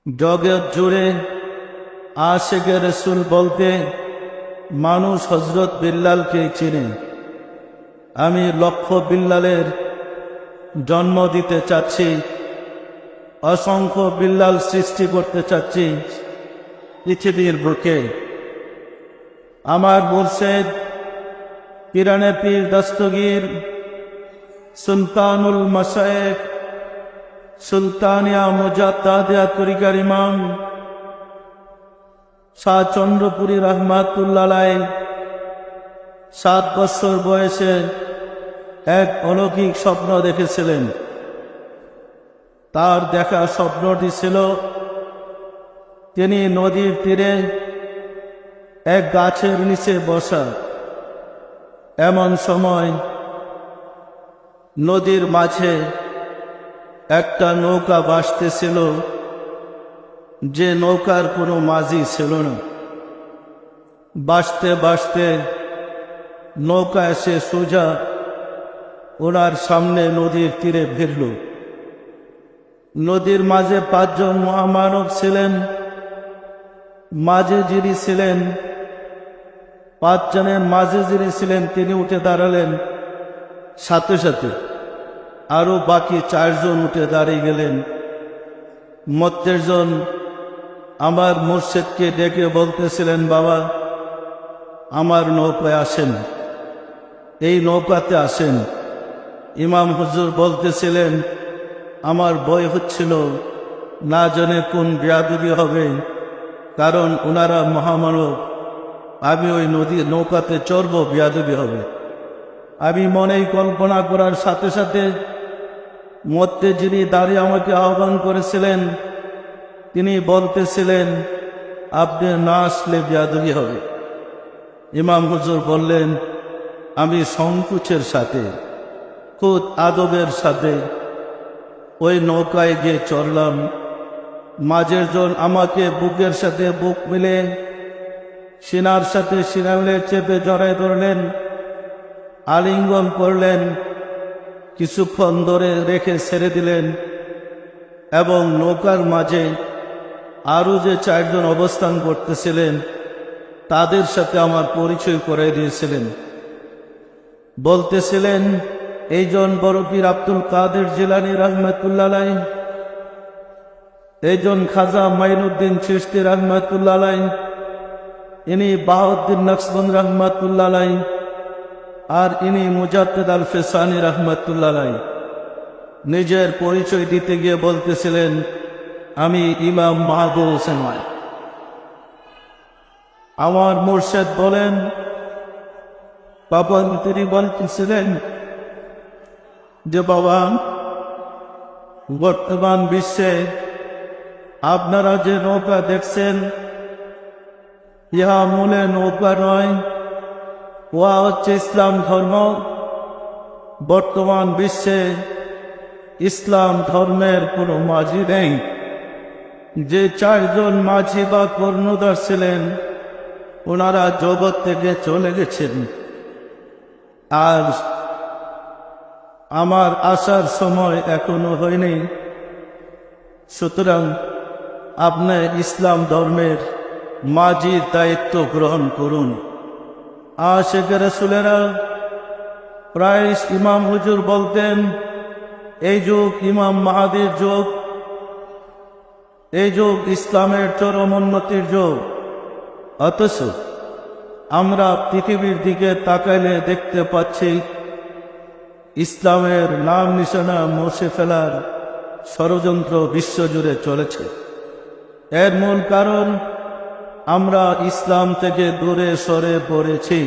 জগৎ জুড়ে আশিকে রসুল বলতে মানুষ হযরত বিল্লালকে চিনে। আমি লক্ষ বিল্লালের জন্ম দিতে চাচ্ছি, অসংখ্য বিল্লাল সৃষ্টি করতে চাচ্ছি পৃথিবীর বুকে। আমার মুর্শিদ পিরানে পীর দস্তগীর সুলতানুল মাশায়েখ সুলতানিয়া মুজাদ্দাদিয়া তরিকার ইমাম শাহ চন্দ্রপুরী রহমাতুল্লাহ আলাইহি 7 বছর বয়সে এক অলৌকিক স্বপ্ন দেখেছিলেন। তার দেখা স্বপ্নটি ছিল তিনি নদীর তীরে এক গাছের নিচে বসা। এমন সময় নদীর মাঝে একটা নৌকা ভাসতেছিল, যে নৌকার কোনো মাঝি ছিল না। ভাসতে ভাসতে নৌকা এসে সোজা ওনার সামনে নদীর তীরে ভিড়ল। নদীর মাঝে 5 জন মহামানব ছিলেন, মাঝে যিনি ছিলেন 5 জনের মাঝে যিনি ছিলেন তিনি উঠে দাঁড়ালেন। সাথে সাথে আরো বাকি 4 জন উঠে দাঁড়িয়ে গেলেন। 32 জন আমার মুর্শিদকে ডেকে বলতেছিলেন, বাবা আমার নৌকায় আসেন, এই নৌকাতে আসেন। ইমাম হুজুর বলতেছিলেন, আমার ভয় হচ্ছিল না জানে কোন বেয়াদবি হবে, কারণ ওনারা মহামানব, আমি ওই নৌকাতে চড়ব, বেয়াদবি হবে। আমি মনেই কল্পনা করার সাথে সাথে মধ্যে যিনি দাঁড়িয়ে আমাকে আহ্বান করেছিলেন তিনি বলতেছিলেন, আপনি না আসলে বেয়াদবি হবে। ইমাম হুজুর বললেন, আমি সংকোচের সাথে খুব আদবের সাথে ওই নৌকায় গিয়ে চড়লাম। মাঝের জন আমাকে বুকের সাথে বুক মিলে, সিনার সাথে সিনা মিলে চেপে জড়ায় ধরলেন, আলিঙ্গন করলেন, কিছুক্ষণ ধরে রেখে ছেড়ে দিলেন এবং নৌকার মাঝে আরও যে 4 জন অবস্থান করতেছিলেন তাদের সাথে আমার পরিচয় করে দিয়েছিলেন। বলতেছিলেন, এইজন বড় পীর আব্দুল কাদের জিলানী রাহমাতুল্লাহ আলাইহি, এইজন খাজা মাইনুদ্দিন চিশতি রাহমাতুল্লাহ আলাইহি, ইনি বাহাউদ্দিন নকশবন্দি রাহমাতুল্লাহ আলাইহি, আর ইনি মুজাদ্দিদ আল ফিসানি রাহমাতুল্লাহ আলাইহি। নিজের পরিচয় দিতে গিয়ে বলতেছিলেন, আমি ইমাম মাহবুব হোসেন। আমার মুর্শিদ বলেন, বাবা তিনি বলতেছিলেন যে বাবা, বর্তমান বিশ্বে আপনারা যে নৌকা দেখছেন ইহা মূলে নৌকা নয়, উহা হচ্ছে ইসলাম ধর্ম। বর্তমান বিশ্বে ইসলাম ধর্মের কোনো মাঝি নেই। যে 4 জন মাঝি বা কর্ণধার ছিলেন ওনারা জগৎ থেকে চলে গেছেন, আর আমার আসার সময় এখনো হয়নি। সুতরাং আপনি ইসলাম ধর্মের মাঝির দায়িত্ব গ্রহণ করুন। আশিকে রাসূলেরা প্রায় ইমাম হুজুর বলতেন, এই যুগ ইমাম মাহাদির যুগ, এই যুগ ইসলামের চরম উন্নতির যুগ। অথচ আমরা পৃথিবীর দিকে তাকাইলে দেখতে পাচ্ছি ইসলামের নাম নিশানা মুছে ফেলার ষড়যন্ত্র বিশ্বজুড়ে চলেছে। এর মূল কারণ আমরা ইসলাম থেকে দূরে সরে পড়েছি।